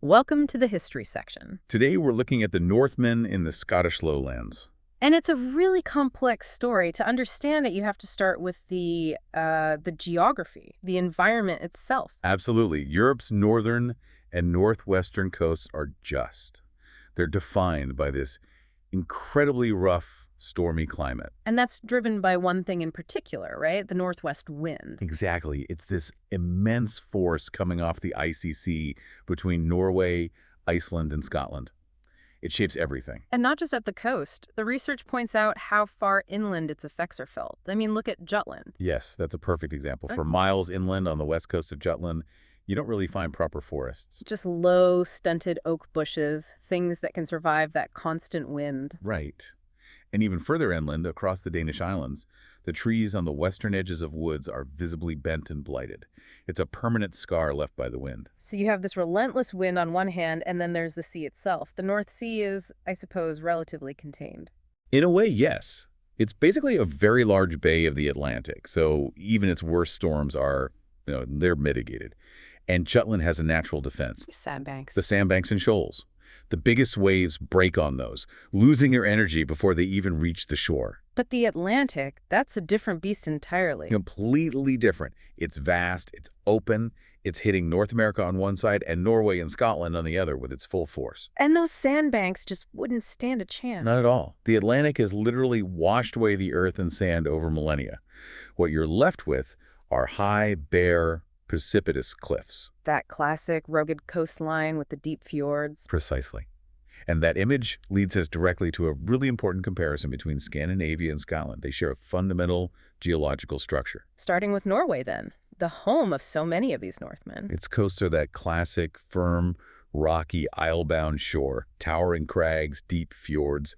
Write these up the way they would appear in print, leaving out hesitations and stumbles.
Welcome to the history section. Today we're looking at the Northmen in the Scottish Lowlands. And it's a really complex story. To understand it, you have to start with the geography, the environment itself. Absolutely. Europe's northern and northwestern coasts are just. They're defined by this incredibly rough, stormy climate. And that's driven by one thing in particular, right? The northwest wind. Exactly. It's this immense force coming off the icy sea between Norway, Iceland, and Scotland. It shapes everything. And not just at the coast. The research points out how far inland its effects are felt. I mean, look at Jutland. Yes, that's a perfect example. Right. For miles inland on the west coast of Jutland, you don't really find proper forests. Just low, stunted oak bushes, things that can survive that constant wind. Right. And even further inland, across the Danish islands, the trees on the western edges of woods are visibly bent and blighted. It's a permanent scar left by the wind. So you have this relentless wind on one hand, and then there's the sea itself. The North Sea is, I suppose, relatively contained. In a way, yes. It's basically a very large bay of the Atlantic, so even its worst storms are, they're mitigated. And Jutland has a natural defense. Sandbanks. The sandbanks and shoals. The biggest waves break on those, losing their energy before they even reach the shore. But the Atlantic, that's a different beast entirely. Completely different. It's vast, it's open, it's hitting North America on one side and Norway and Scotland on the other with its full force. And those sandbanks just wouldn't stand a chance. Not at all. The Atlantic has literally washed away the earth and sand over millennia. What you're left with are high, bare, precipitous cliffs. That classic rugged coastline with the deep fjords. Precisely. And that image leads us directly to a really important comparison between Scandinavia and Scotland. They share a fundamental geological structure. Starting with Norway, then, the home of so many of these Northmen. Its coasts are that classic, firm, rocky, isle-bound shore, towering crags, deep fjords.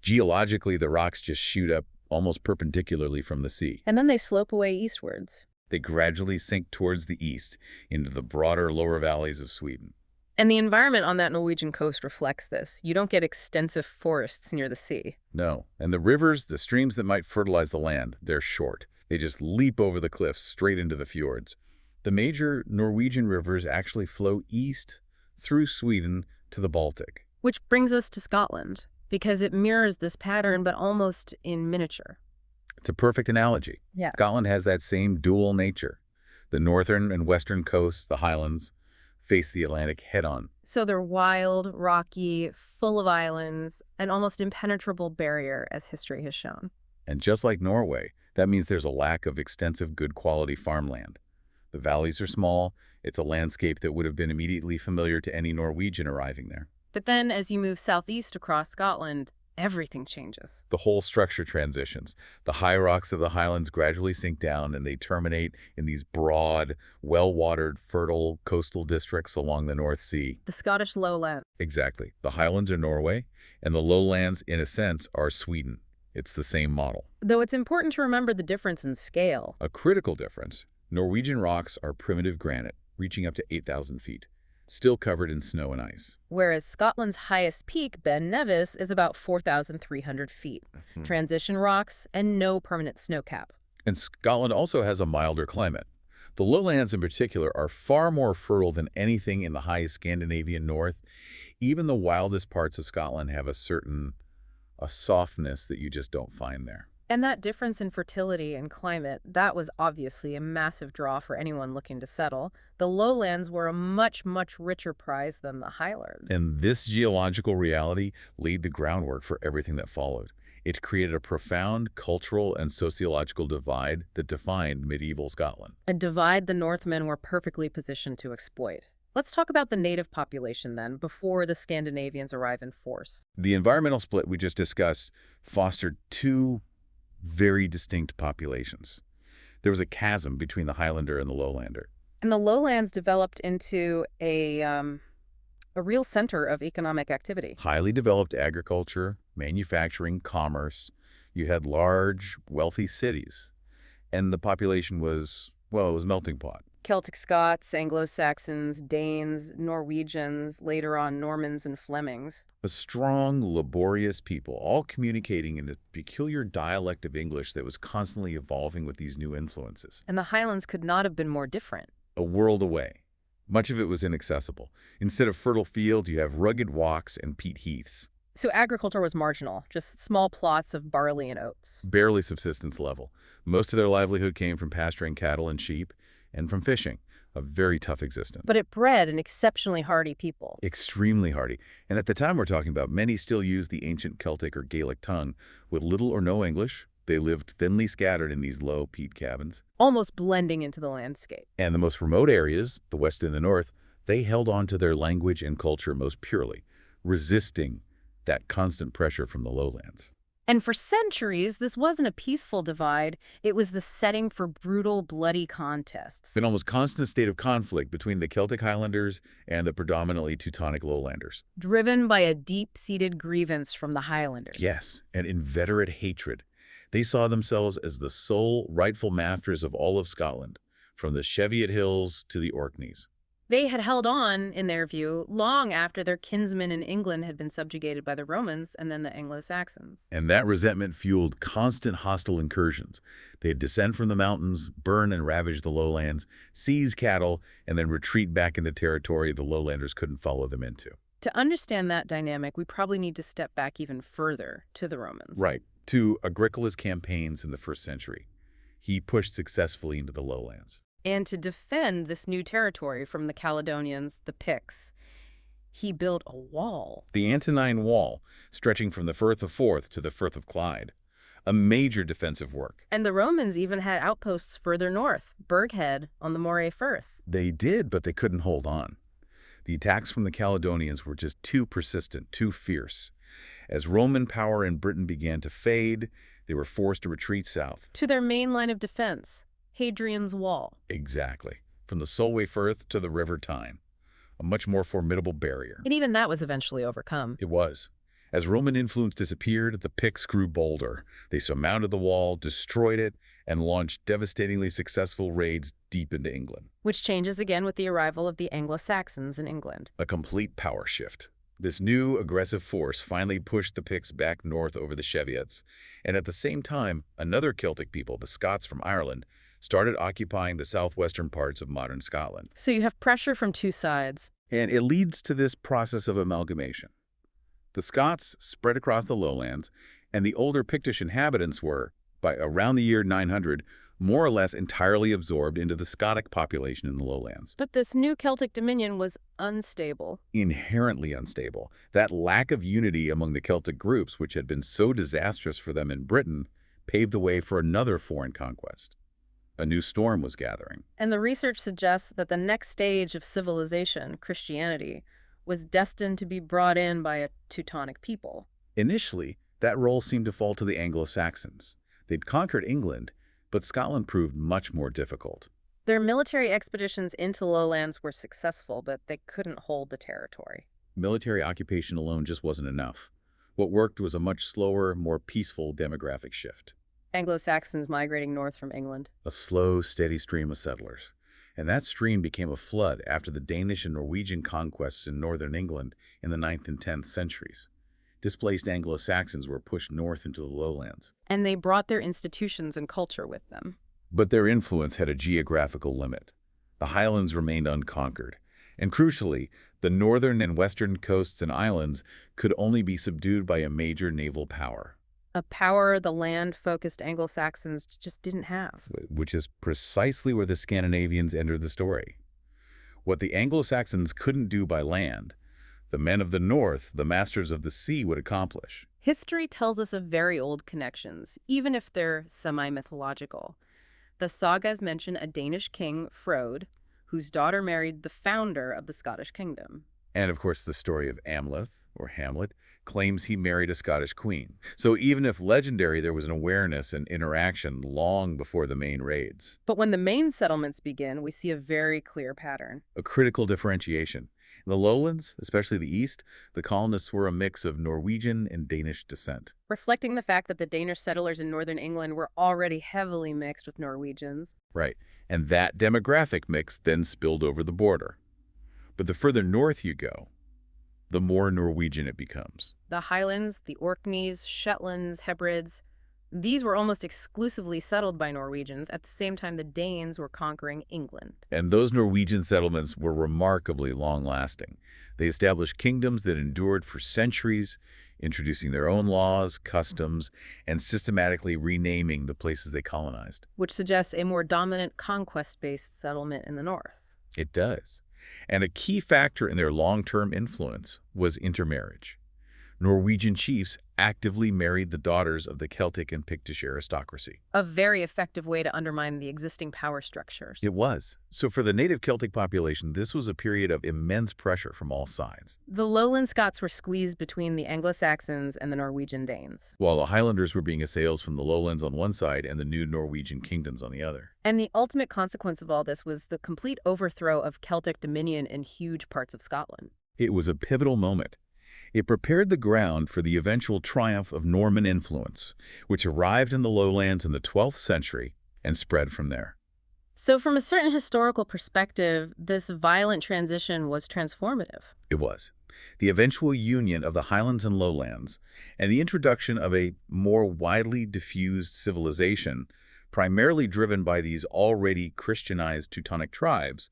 Geologically, the rocks just shoot up almost perpendicularly from the sea. And then they slope away eastwards. They gradually sink towards the east into the broader lower valleys of Sweden. And the environment on that Norwegian coast reflects this. You don't get extensive forests near the sea. No. And the rivers, the streams that might fertilize the land, they're short. They just leap over the cliffs straight into the fjords. The major Norwegian rivers actually flow east through Sweden to the Baltic. Which brings us to Scotland, because it mirrors this pattern, but almost in miniature. It's a perfect analogy. Yeah. Scotland has that same dual nature. The northern and western coasts, the Highlands, face the Atlantic head-on. So they're wild, rocky, full of islands, an almost impenetrable barrier, as history has shown. And just like Norway, that means there's a lack of extensive good quality farmland. The valleys are small. It's a landscape that would have been immediately familiar to any Norwegian arriving there. But then as you move southeast across Scotland, everything changes. The whole structure transitions. The high rocks of the Highlands gradually sink down and they terminate in these broad, well-watered, fertile coastal districts along the North Sea. The Scottish Lowlands. Exactly. The Highlands are Norway, and the Lowlands, in a sense, are Sweden. It's the same model. Though it's important to remember the difference in scale. A critical difference. Norwegian rocks are primitive granite, reaching up to 8,000 feet. Still covered in snow and ice. Whereas Scotland's highest peak, Ben Nevis, is about 4,300 feet. Transition rocks and no permanent snowcap. And Scotland also has a milder climate. The lowlands in particular are far more fertile than anything in the high Scandinavian north. Even the wildest parts of Scotland have a softness that you just don't find there. And that difference in fertility and climate, that was obviously a massive draw for anyone looking to settle. The lowlands were a much, much richer prize than the highlands. And this geological reality laid the groundwork for everything that followed. It created a profound cultural and sociological divide that defined medieval Scotland. A divide the Northmen were perfectly positioned to exploit. Let's talk about the native population then, before the Scandinavians arrive in force. The environmental split we just discussed fostered two very distinct populations. There was a chasm between the Highlander and the Lowlander. And the lowlands developed into a real center of economic activity. Highly developed agriculture, manufacturing, commerce. You had large, wealthy cities. And the population was, well, it was a melting pot. Celtic Scots, Anglo-Saxons, Danes, Norwegians, later on Normans and Flemings. A strong, laborious people, all communicating in a peculiar dialect of English that was constantly evolving with these new influences. And the Highlands could not have been more different. A world away. Much of it was inaccessible. Instead of fertile fields, you have rugged walks and peat heaths, So agriculture was marginal, just small plots of barley and oats. barely subsistence level. Most of their livelihood came from pasturing cattle and sheep and from fishing, a very tough existence. But it bred an exceptionally hardy people. Extremely hardy. And at the time we're talking about, many still used the ancient Celtic or Gaelic tongue with little or no English. They lived thinly scattered in these low peat cabins. Almost blending into the landscape. And the most remote areas, the west and the north, they held on to their language and culture most purely, resisting that constant pressure from the lowlands. And for centuries, this wasn't a peaceful divide. It was the setting for brutal, bloody contests. An almost constant state of conflict between the Celtic Highlanders and the predominantly Teutonic lowlanders. Driven by a deep-seated grievance from the Highlanders. Yes, an inveterate hatred. They saw themselves as the sole rightful masters of all of Scotland, from the Cheviot Hills to the Orkneys. They had held on, in their view, long after their kinsmen in England had been subjugated by the Romans and then the Anglo-Saxons. And that resentment fueled constant hostile incursions. They'd descend from the mountains, burn and ravage the lowlands, seize cattle, and then retreat back into territory the lowlanders couldn't follow them into. To understand that dynamic, we probably need to step back even further to the Romans. Right, to Agricola's campaigns in the 1st century. He pushed successfully into the lowlands. And to defend this new territory from the Caledonians, the Picts, he built a wall. The Antonine Wall, stretching from the Firth of Forth to the Firth of Clyde. A major defensive work. And the Romans even had outposts further north, Burghead on the Moray Firth. They did, but they couldn't hold on. The attacks from the Caledonians were just too persistent, too fierce. As Roman power in Britain began to fade, they were forced to retreat south. To their main line of defense, Hadrian's Wall. Exactly. From the Solway Firth to the River Tyne. A much more formidable barrier. And even that was eventually overcome. It was. As Roman influence disappeared, the Picts grew bolder. They surmounted the wall, destroyed it, and launched devastatingly successful raids deep into England. Which changes again with the arrival of the Anglo-Saxons in England. A complete power shift. This new aggressive force finally pushed the Picts back north over the Cheviots, and at the same time, another Celtic people, the Scots from Ireland, started occupying the southwestern parts of modern Scotland. So you have pressure from two sides. And it leads to this process of amalgamation. The Scots spread across the lowlands, and the older Pictish inhabitants were, by around the year 900, more or less entirely absorbed into the Scotic population in the lowlands. But this new Celtic dominion was unstable. Inherently unstable. That lack of unity among the Celtic groups, which had been so disastrous for them in Britain, paved the way for another foreign conquest. A new storm was gathering. And the research suggests that the next stage of civilization, Christianity, was destined to be brought in by a Teutonic people. Initially, that role seemed to fall to the Anglo-Saxons. They'd conquered England, but Scotland proved much more difficult. Their military expeditions into lowlands were successful, but they couldn't hold the territory. Military occupation alone just wasn't enough. What worked was a much slower, more peaceful demographic shift. Anglo-Saxons migrating north from England. A slow, steady stream of settlers. And that stream became a flood after the Danish and Norwegian conquests in northern England in the 9th and 10th centuries. Displaced Anglo-Saxons were pushed north into the lowlands. And they brought their institutions and culture with them. But their influence had a geographical limit. The highlands remained unconquered. And crucially, the northern and western coasts and islands could only be subdued by a major naval power. A power the land-focused Anglo-Saxons just didn't have. Which is precisely where the Scandinavians entered the story. What the Anglo-Saxons couldn't do by land, the men of the north, the masters of the sea, would accomplish. History tells us of very old connections, even if they're semi-mythological. The sagas mention a Danish king, Frode, whose daughter married the founder of the Scottish kingdom. And of course the story of Amleth, or Hamlet, claims he married a Scottish queen. So even if legendary, there was an awareness and interaction long before the main raids. But when the main settlements begin, we see a very clear pattern. A critical differentiation. In the lowlands, especially the east, the colonists were a mix of Norwegian and Danish descent. Reflecting the fact that the Danish settlers in northern England were already heavily mixed with Norwegians. Right, and that demographic mix then spilled over the border. But the further north you go, the more Norwegian it becomes. The Highlands, the Orkneys, Shetlands, Hebrides, These were almost exclusively settled by Norwegians at the same time the Danes were conquering England. And those Norwegian settlements were remarkably long-lasting. They established kingdoms that endured for centuries, introducing their own laws, customs, and systematically renaming the places they colonized. Which suggests a more dominant conquest-based settlement in the north. It does. And a key factor in their long-term influence was intermarriage. Norwegian chiefs actively married the daughters of the Celtic and Pictish aristocracy. A very effective way to undermine the existing power structures. It was. So for the native Celtic population, this was a period of immense pressure from all sides. The lowland Scots were squeezed between the Anglo-Saxons and the Norwegian Danes. While the Highlanders were being assailed from the lowlands on one side and the new Norwegian kingdoms on the other. And the ultimate consequence of all this was the complete overthrow of Celtic dominion in huge parts of Scotland. It was a pivotal moment. It prepared the ground for the eventual triumph of Norman influence, which arrived in the lowlands in the 12th century and spread from there. So from a certain historical perspective, this violent transition was transformative. It was. The eventual union of the Highlands and Lowlands and the introduction of a more widely diffused civilization, primarily driven by these already Christianized Teutonic tribes,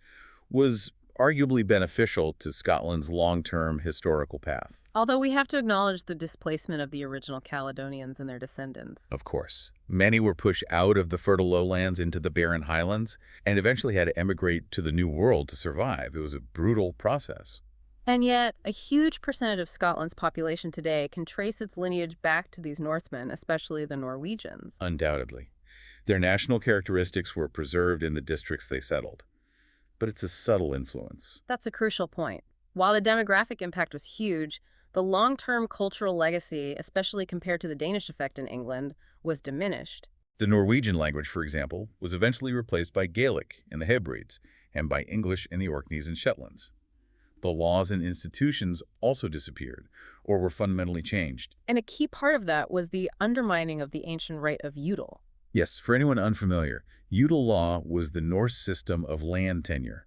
was arguably beneficial to Scotland's long-term historical path. Although we have to acknowledge the displacement of the original Caledonians and their descendants. Of course. Many were pushed out of the fertile lowlands into the barren highlands and eventually had to emigrate to the New World to survive. It was a brutal process. And yet, a huge percentage of Scotland's population today can trace its lineage back to these Northmen, especially the Norwegians. Undoubtedly. Their national characteristics were preserved in the districts they settled. But it's a subtle influence. That's a crucial point. While the demographic impact was huge, the long-term cultural legacy, especially compared to the Danish effect in England, was diminished. The Norwegian language, for example, was eventually replaced by Gaelic in the Hebrides and by English in the Orkneys and Shetlands. The laws and institutions also disappeared or were fundamentally changed. And a key part of that was the undermining of the ancient right of feudal. Yes, for anyone unfamiliar, feudal law was the Norse system of land tenure.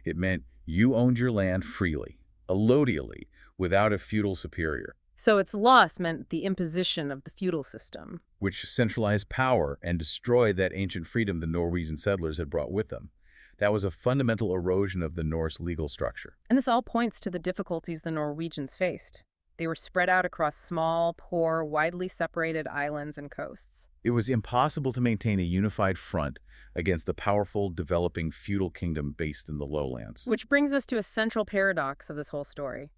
It meant you owned your land freely, allodially, without a feudal superior. So its loss meant the imposition of the feudal system, which centralized power and destroyed that ancient freedom the Norwegian settlers had brought with them. That was a fundamental erosion of the Norse legal structure. And this all points to the difficulties the Norwegians faced. They were spread out across small, poor, widely separated islands and coasts. It was impossible to maintain a unified front against the powerful, developing feudal kingdom based in the lowlands. Which brings us to a central paradox of this whole story.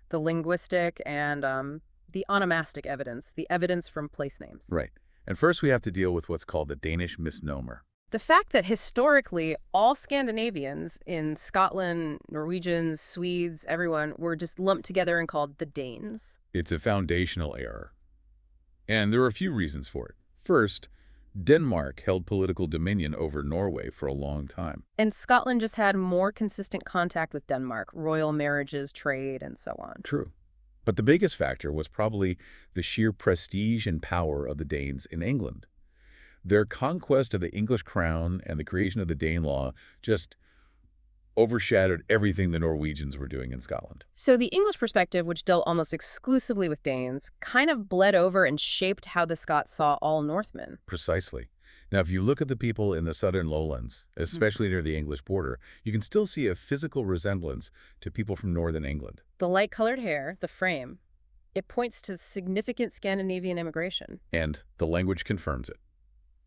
The linguistic and the onomastic evidence, the evidence from place names. Right. And first we have to deal with what's called the Danish misnomer. The fact that historically all Scandinavians in Scotland, Norwegians, Swedes, everyone were just lumped together and called the Danes. It's a foundational error. And there are a few reasons for it. First, Denmark held political dominion over Norway for a long time. And Scotland just had more consistent contact with Denmark, royal marriages, trade, and so on. True. But the biggest factor was probably the sheer prestige and power of the Danes in England. Their conquest of the English crown and the creation of the Danelaw just overshadowed everything the Norwegians were doing in Scotland. So the English perspective, which dealt almost exclusively with Danes, kind of bled over and shaped how the Scots saw all Northmen. Precisely. Now, if you look at the people in the southern lowlands, especially near the English border, you can still see a physical resemblance to people from northern England. The light-colored hair, the frame, it points to significant Scandinavian immigration. And the language confirms it.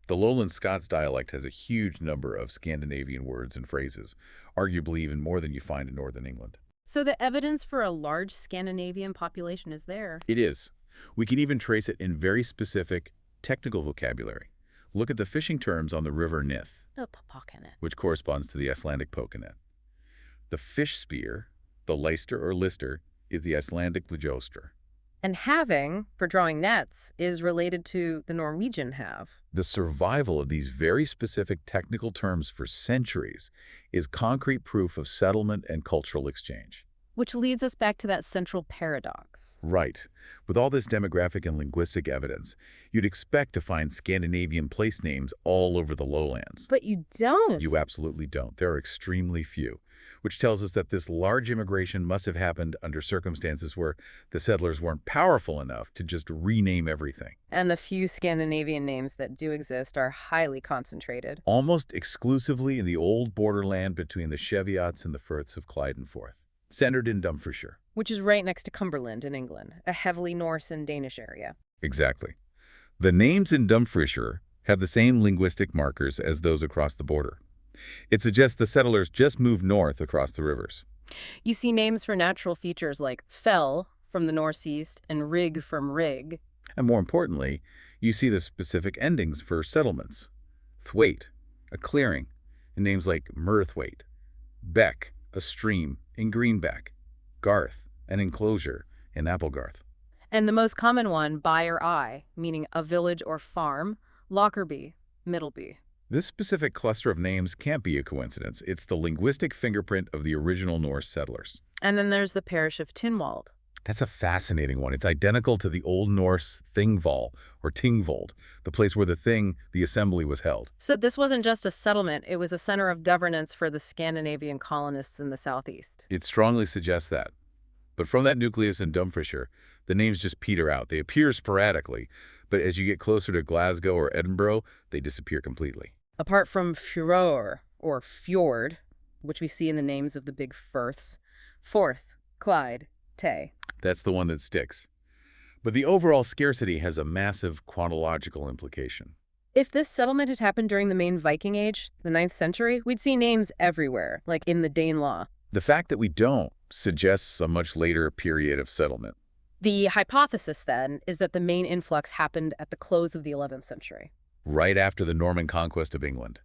The Lowland Scots dialect has a huge number of Scandinavian words and phrases, arguably even more than you find in northern England. So the evidence for a large Scandinavian population is there. It is. We can even trace it in very specific, technical vocabulary. Look at the fishing terms on the river Nith, which corresponds to the Icelandic pokenet. The fish spear, the leister or lister, is the Icelandic ljóstur. And having, for drawing nets, is related to the Norwegian have. The survival of these very specific technical terms for centuries is concrete proof of settlement and cultural exchange. Which leads us back to that central paradox. Right. With all this demographic and linguistic evidence, you'd expect to find Scandinavian place names all over the lowlands. But you don't. You absolutely don't. There are extremely few, which tells us that this large immigration must have happened under circumstances where the settlers weren't powerful enough to just rename everything. And the few Scandinavian names that do exist are highly concentrated. Almost exclusively in the old borderland between the Cheviots and the Firths of Clyde and Forth, centered in Dumfriesshire. Which is right next to Cumberland in England, a heavily Norse and Danish area. Exactly. The names in Dumfriesshire have the same linguistic markers as those across the border. It suggests the settlers just moved north across the rivers. You see names for natural features like fell from the northeast and rig from rig. And more importantly, you see the specific endings for settlements. Thwaite, a clearing, and names like Merthwaite. Beck, a stream in Greenbeck. Garth, an enclosure in Applegarth. And the most common one, by or I, meaning a village or farm, Lockerbie, Middleby. This specific cluster of names can't be a coincidence. It's the linguistic fingerprint of the original Norse settlers. And then there's the parish of Tynwald. That's a fascinating one. It's identical to the Old Norse Thingvall or Tingvold, the place where the assembly was held. So this wasn't just a settlement, it was a center of governance for the Scandinavian colonists in the southeast. It strongly suggests that. But from that nucleus in Dumfriesshire, the names just peter out. They appear sporadically, but as you get closer to Glasgow or Edinburgh, they disappear completely. Apart from Furor, or Fjord, which we see in the names of the big firths, Forth, Clyde, Tay. That's the one that sticks. But the overall scarcity has a massive chronological implication. If this settlement had happened during the main Viking Age, the 9th century, we'd see names everywhere, like in the Danelaw. The fact that we don't suggests a much later period of settlement. The hypothesis, then, is that the main influx happened at the close of the 11th century. Right after the Norman conquest of England.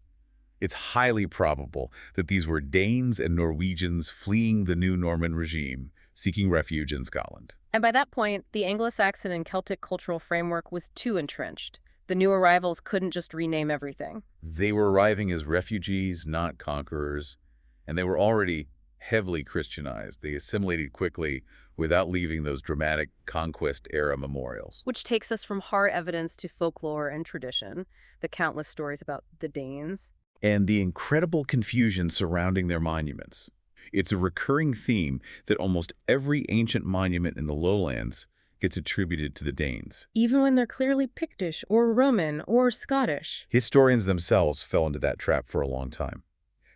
It's highly probable that these were Danes and Norwegians fleeing the new Norman regime, seeking refuge in Scotland. And by that point, the Anglo-Saxon and Celtic cultural framework was too entrenched. The new arrivals couldn't just rename everything. They were arriving as refugees, not conquerors, and they were already heavily Christianized. They assimilated quickly without leaving those dramatic conquest-era memorials. Which takes us from hard evidence to folklore and tradition, the countless stories about the Danes. And the incredible confusion surrounding their monuments. It's a recurring theme that almost every ancient monument in the lowlands gets attributed to the Danes. Even when they're clearly Pictish or Roman or Scottish. Historians themselves fell into that trap for a long time.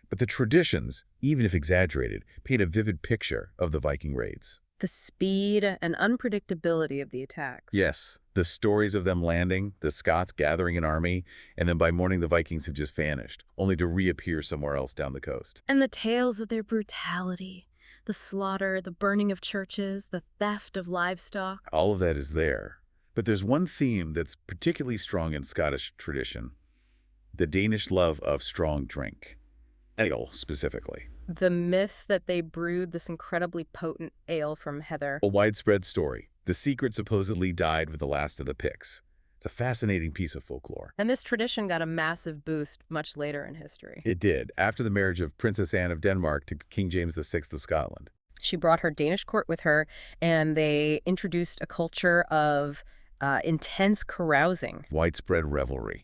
But the traditions, even if exaggerated, paint a vivid picture of the Viking raids. The speed and unpredictability of the attacks. Yes, the stories of them landing, the Scots gathering an army, and then by morning the Vikings have just vanished, only to reappear somewhere else down the coast. And the tales of their brutality, the slaughter, the burning of churches, the theft of livestock. All of that is there. But there's one theme that's particularly strong in Scottish tradition: the Danish love of strong drink. Ale, specifically. The myth that they brewed this incredibly potent ale from heather. A widespread story. The secret supposedly died with the last of the Picts. It's a fascinating piece of folklore. And this tradition got a massive boost much later in history. It did, after the marriage of Princess Anne of Denmark to King James VI of Scotland. She brought her Danish court with her, and they introduced a culture of intense carousing. Widespread revelry.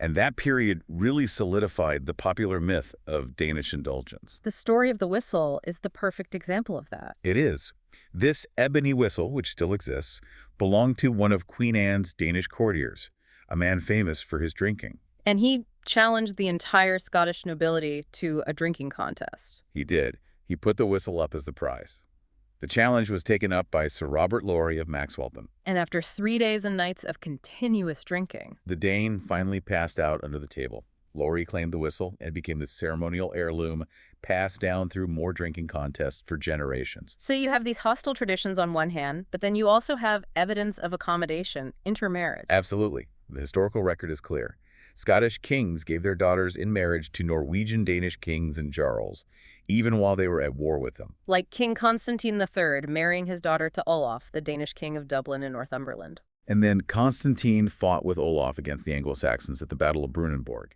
And that period really solidified the popular myth of Danish indulgence. The story of the whistle is the perfect example of that. It is. This ebony whistle, which still exists, belonged to one of Queen Anne's Danish courtiers, a man famous for his drinking. And he challenged the entire Scottish nobility to a drinking contest. He did. He put the whistle up as the prize. The challenge was taken up by Sir Robert Lorry of Maxwelton. And after 3 days and nights of continuous drinking, the Dane finally passed out under the table. Lorry claimed the whistle and became the ceremonial heirloom passed down through more drinking contests for generations. So you have these hostile traditions on one hand, but then you also have evidence of accommodation, intermarriage. Absolutely. The historical record is clear. Scottish kings gave their daughters in marriage to Norwegian Danish kings and jarls, even while they were at war with them. Like King Constantine III marrying his daughter to Olaf, the Danish king of Dublin and Northumberland. And then Constantine fought with Olaf against the Anglo-Saxons at the Battle of Brunanburg.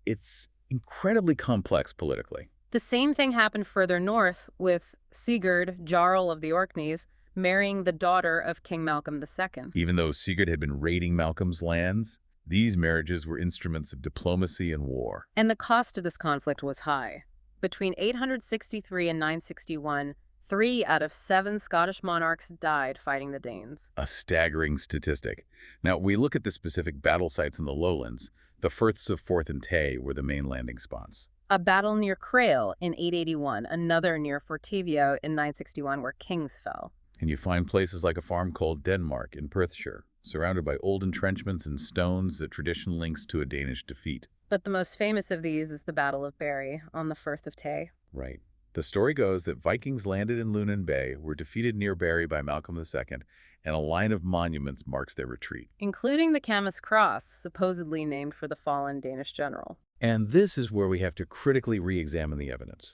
It's incredibly complex politically. The same thing happened further north with Sigurd, Jarl of the Orkneys, marrying the daughter of King Malcolm II. Even though Sigurd had been raiding Malcolm's lands, these marriages were instruments of diplomacy and war. And the cost of this conflict was high. Between 863 and 961, 3 out of 7 Scottish monarchs died fighting the Danes. A staggering statistic. Now, we look at the specific battle sites in the lowlands. The Firths of Forth and Tay were the main landing spots. A battle near Crail in 881, another near Fortavio in 961 where kings fell. And you find places like a farm called Denmark in Perthshire, surrounded by old entrenchments and stones that tradition links to a Danish defeat. But the most famous of these is the Battle of Barry on the Firth of Tay. Right. The story goes that Vikings landed in Lunan Bay, were defeated near Barry by Malcolm II, and a line of monuments marks their retreat. Including the Camus Cross, supposedly named for the fallen Danish general. And this is where we have to critically re-examine the evidence,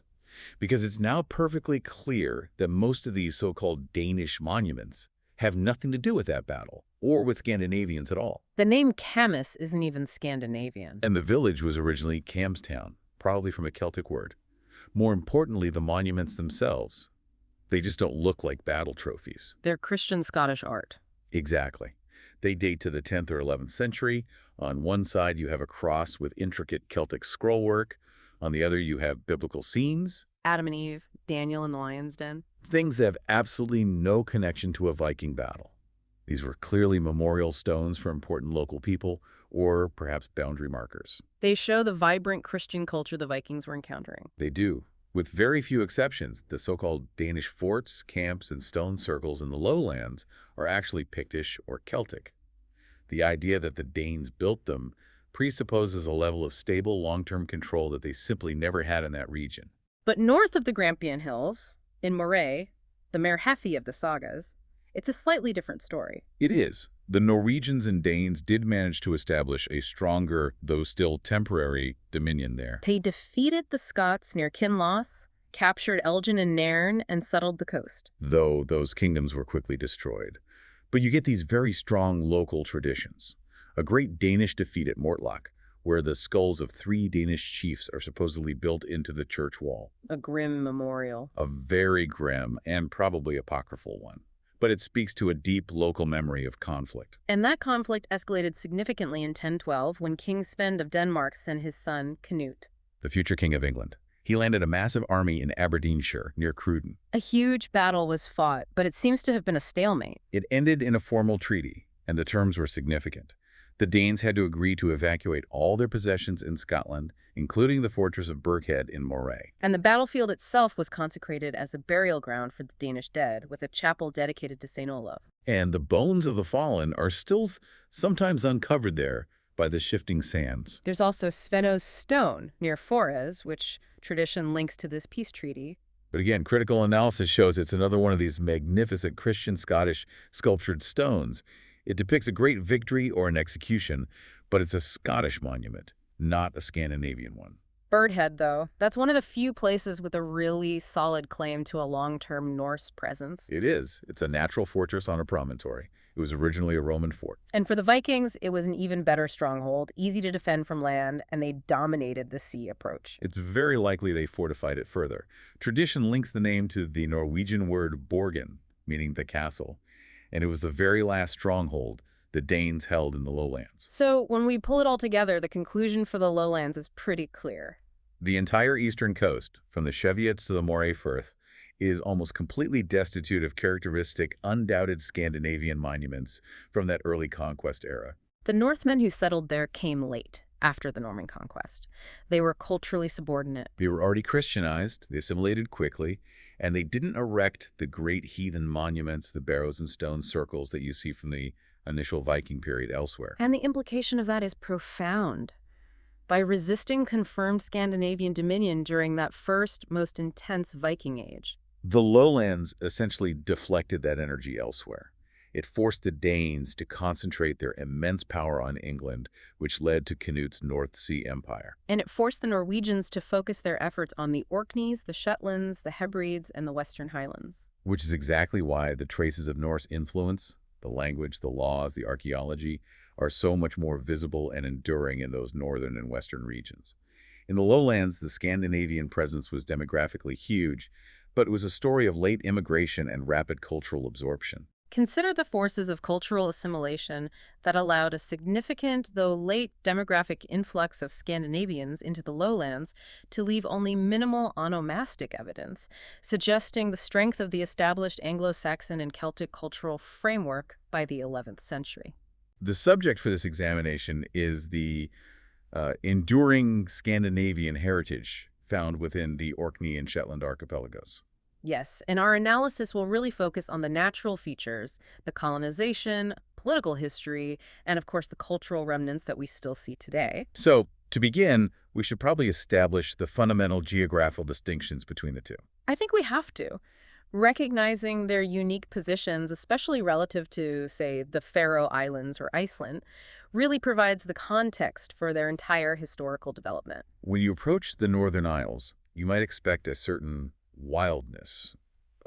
because it's now perfectly clear that most of these so-called Danish monuments have nothing to do with that battle, or with Scandinavians at all. The name Camus isn't even Scandinavian. And the village was originally Camstown, probably from a Celtic word. More importantly, the monuments themselves. They just don't look like battle trophies. They're Christian Scottish art. Exactly. They date to the 10th or 11th century. On one side, you have a cross with intricate Celtic scrollwork. On the other, you have biblical scenes. Adam and Eve, Daniel in the lion's den. Things that have absolutely no connection to a Viking battle. These were clearly memorial stones for important local people, or perhaps boundary markers. They show the vibrant Christian culture the Vikings were encountering. They do. With very few exceptions, the so-called Danish forts, camps, and stone circles in the lowlands are actually Pictish or Celtic. The idea that the Danes built them presupposes a level of stable, long-term control that they simply never had in that region. But north of the Grampian Hills, in Moray, the Mare Hefi of the sagas, it's a slightly different story. It is. The Norwegians and Danes did manage to establish a stronger, though still temporary, dominion there. They defeated the Scots near Kinloss, captured Elgin and Nairn, and settled the coast. Though those kingdoms were quickly destroyed. But you get these very strong local traditions. A great Danish defeat at Mortlach, where the skulls of 3 Danish chiefs are supposedly built into the church wall. A grim memorial. A very grim and probably apocryphal one. But it speaks to a deep local memory of conflict. And that conflict escalated significantly in 1012 when King Svend of Denmark sent his son, Canute, The future king of England. He landed a massive army in Aberdeenshire, near Cruden. A huge battle was fought, but it seems to have been a stalemate. It ended in a formal treaty, and the terms were significant. The Danes had to agree to evacuate all their possessions in Scotland, including the fortress of Birkhead in Moray. And the battlefield itself was consecrated as a burial ground for the Danish dead, with a chapel dedicated to St. Olaf. And the bones of the fallen are still sometimes uncovered there by the shifting sands. There's also Svenno's Stone near Forres, which tradition links to this peace treaty. But again, critical analysis shows it's another one of these magnificent Christian Scottish sculptured stones. It depicts a great victory or an execution, but it's a Scottish monument, not a Scandinavian one. Birdhead, though, that's one of the few places with a really solid claim to a long-term Norse presence. It is. It's a natural fortress on a promontory. It was originally a Roman fort. And for the Vikings, it was an even better stronghold, easy to defend from land, and they dominated the sea approach. It's very likely they fortified it further. Tradition links the name to the Norwegian word borgen, meaning the castle, and it was the very last stronghold the Danes held in the lowlands. So when we pull it all together, the conclusion for the lowlands is pretty clear. The entire eastern coast, from the Cheviots to the Moray Firth, is almost completely destitute of characteristic, undoubted Scandinavian monuments from that early conquest era. The Northmen who settled there came late, after the Norman conquest. They were culturally subordinate. They were already Christianized, they assimilated quickly, and they didn't erect the great heathen monuments, the barrows and stone circles that you see from the initial Viking period elsewhere. And the implication of that is profound. By resisting confirmed Scandinavian dominion during that first, most intense Viking age, the lowlands essentially deflected that energy elsewhere. It forced the Danes to concentrate their immense power on England, which led to Canute's North Sea Empire. And it forced the Norwegians to focus their efforts on the Orkneys, the Shetlands, the Hebrides, and the Western Highlands. Which is exactly why the traces of Norse influence, the language, the laws, the archaeology, are so much more visible and enduring in those northern and western regions. In the lowlands, the Scandinavian presence was demographically huge, but it was a story of late immigration and rapid cultural absorption. Consider the forces of cultural assimilation that allowed a significant, though late, demographic influx of Scandinavians into the lowlands to leave only minimal onomastic evidence, suggesting the strength of the established Anglo-Saxon and Celtic cultural framework by the 11th century. The subject for this examination is the enduring Scandinavian heritage found within the Orkney and Shetland archipelagos. Yes, and our analysis will really focus on the natural features, the colonization, political history, and of course the cultural remnants that we still see today. So, to begin, we should probably establish the fundamental geographical distinctions between the two. I think we have to. Recognizing their unique positions, especially relative to, say, the Faroe Islands or Iceland, really provides the context for their entire historical development. When you approach the Northern Isles, you might expect a certain wildness,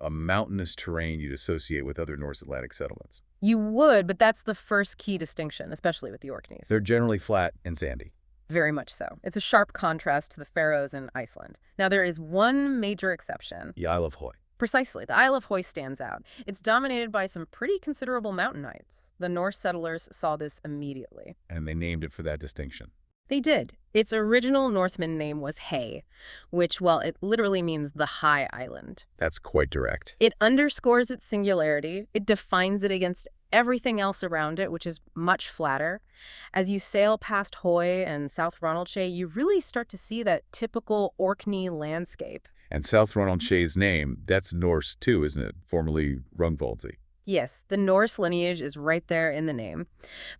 a mountainous terrain you'd associate with other North Atlantic settlements. You would, but that's the first key distinction, especially with the Orkneys. They're generally flat and sandy. Very much so. It's a sharp contrast to the Faroes and Iceland. Now, there is one major exception. The Isle of Hoy. Precisely. The Isle of Hoy stands out. It's dominated by some pretty considerable mountain heights. The Norse settlers saw this immediately. And they named it for that distinction. They did. Its original Northman name was Hay, which, well, it literally means the high island. That's quite direct. It underscores its singularity. It defines it against everything else around it, which is much flatter. As you sail past Hoy and South Ronaldsay, you really start to see that typical Orkney landscape. And South Ronaldshay's name, that's Norse too, isn't it? Formerly Rungvaldsey. Yes, the Norse lineage is right there in the name.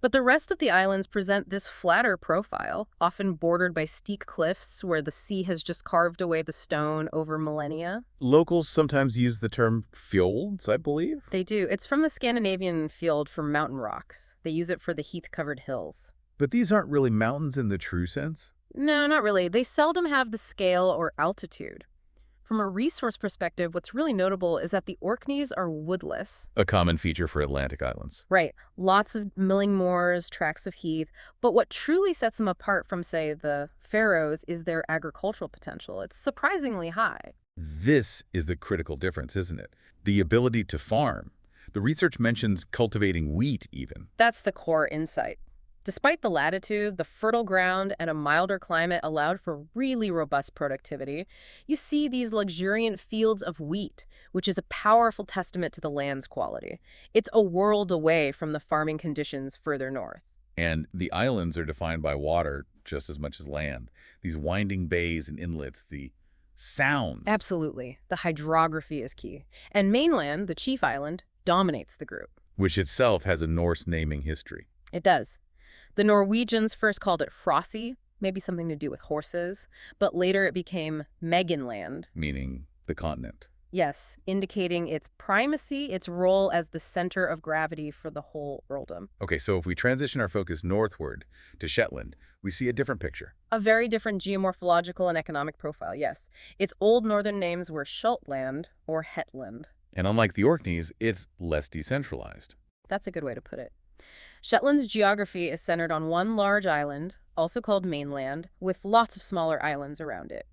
But the rest of the islands present this flatter profile, often bordered by steep cliffs where the sea has just carved away the stone over millennia. Locals sometimes use the term fjords, I believe. They do. It's from the Scandinavian field for mountain rocks. They use it for the heath-covered hills. But these aren't really mountains in the true sense. No, not really. They seldom have the scale or altitude. From a resource perspective, what's really notable is that the Orkneys are woodless. A common feature for Atlantic islands. Right. Lots of milling moors, tracts of heath. But what truly sets them apart from, say, the Faroes is their agricultural potential. It's surprisingly high. This is the critical difference, isn't it? The ability to farm. The research mentions cultivating wheat even. That's the core insight. Despite the latitude, the fertile ground, and a milder climate allowed for really robust productivity, you see these luxuriant fields of wheat, which is a powerful testament to the land's quality. It's a world away from the farming conditions further north. And the islands are defined by water just as much as land. These winding bays and inlets, the sounds. Absolutely. The hydrography is key. And mainland, the chief island, dominates the group. Which itself has a Norse naming history. It does. The Norwegians first called it Frossi, maybe something to do with horses, but later it became Meginland. Meaning the continent. Yes, indicating its primacy, its role as the center of gravity for the whole earldom. Okay, so if we transition our focus northward to Shetland, we see a different picture. A very different geomorphological and economic profile, yes. Its old northern names were Shetland or Hetland. And unlike the Orkneys, it's less decentralized. That's a good way to put it. Shetland's geography is centered on one large island, also called mainland, with lots of smaller islands around it.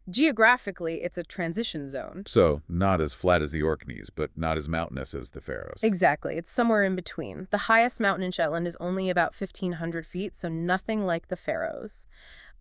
Geographically, it's a transition zone. So, not as flat as the Orkneys, but not as mountainous as the Faroes. Exactly. It's somewhere in between. The highest mountain in Shetland is only about 1,500 feet, so nothing like the Faroes.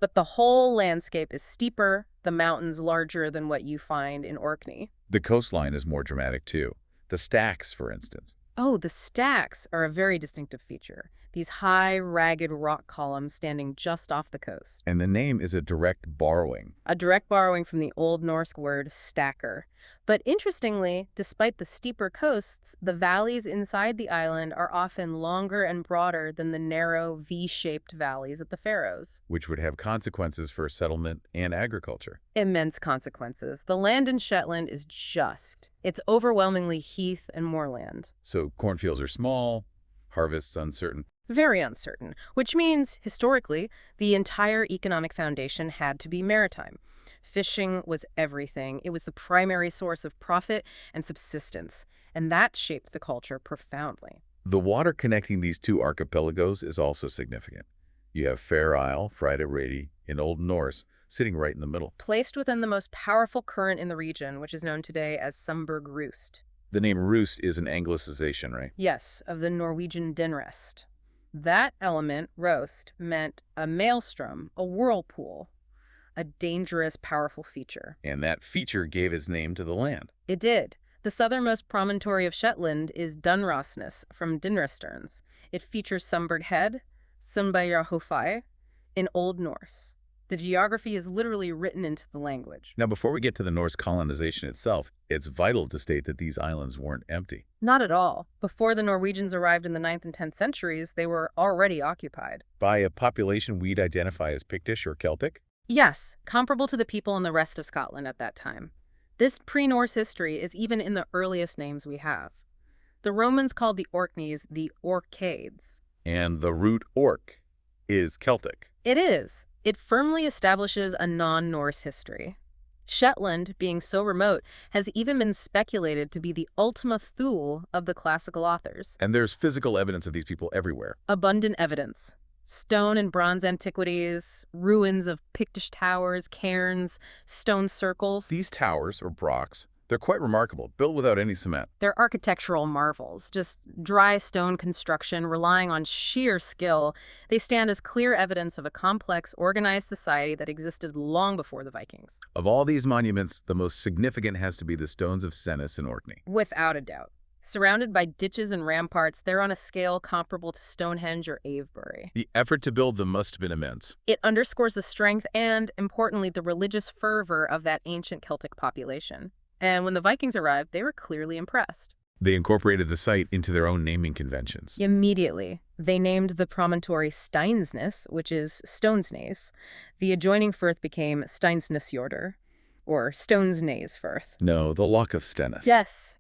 But the whole landscape is steeper, the mountains larger than what you find in Orkney. The coastline is more dramatic, too. The stacks, for instance. Oh, the stacks are a very distinctive feature. These high, ragged rock columns standing just off the coast. And the name is a direct borrowing. A direct borrowing from the Old Norse word stacker. But interestingly, despite the steeper coasts, the valleys inside the island are often longer and broader than the narrow V-shaped valleys of the Faroes. Which would have consequences for settlement and agriculture. Immense consequences. The land in Shetland is just. It's overwhelmingly heath and moorland. So cornfields are small, harvests uncertain. Very uncertain, which means, historically, the entire economic foundation had to be maritime. Fishing was everything. It was the primary source of profit and subsistence, and that shaped the culture profoundly. The water connecting these two archipelagos is also significant. You have Fair Isle, Friday in Old Norse, sitting right in the middle. Placed within the most powerful current in the region, which is known today as Sumburg Roost. The name roost is an anglicization, right? Yes, of the Norwegian dinrest. That element, roast, meant a maelstrom, a whirlpool, a dangerous, powerful feature. And that feature gave its name to the land. It did. The southernmost promontory of Shetland is Dunrosnes from Dinresterns. It features Sumberg Head, Sundbyjarhofei, in Old Norse. The geography is literally written into the language. Now, before we get to the Norse colonization itself, it's vital to state that these islands weren't empty. Not at all. Before the Norwegians arrived in the 9th and 10th centuries, they were already occupied. By a population we'd identify as Pictish or Celtic? Yes, comparable to the people in the rest of Scotland at that time. This pre-Norse history is even in the earliest names we have. The Romans called the Orkneys the Orcades. And the root orc is Celtic. It is. It firmly establishes a non-Norse history. Shetland, being so remote, has even been speculated to be the Ultima Thule of the classical authors. And there's physical evidence of these people everywhere. Abundant evidence. Stone and bronze antiquities, ruins of Pictish towers, cairns, stone circles. These towers, or brocks, they're quite remarkable, built without any cement. They're architectural marvels, just dry stone construction relying on sheer skill. They stand as clear evidence of a complex, organized society that existed long before the Vikings. Of all these monuments, the most significant has to be the Stones of Sennis in Orkney. Without a doubt. Surrounded by ditches and ramparts, they're on a scale comparable to Stonehenge or Avebury. The effort to build them must have been immense. It underscores the strength and, importantly, the religious fervor of that ancient Celtic population. And when the Vikings arrived, they were clearly impressed. They incorporated the site into their own naming conventions. Immediately, they named the promontory Steinsnes, which is Stonesnaes. The adjoining firth became Steinsnesfjordur, or Stonesnaes Firth. No, the Loch of Stennis. Yes.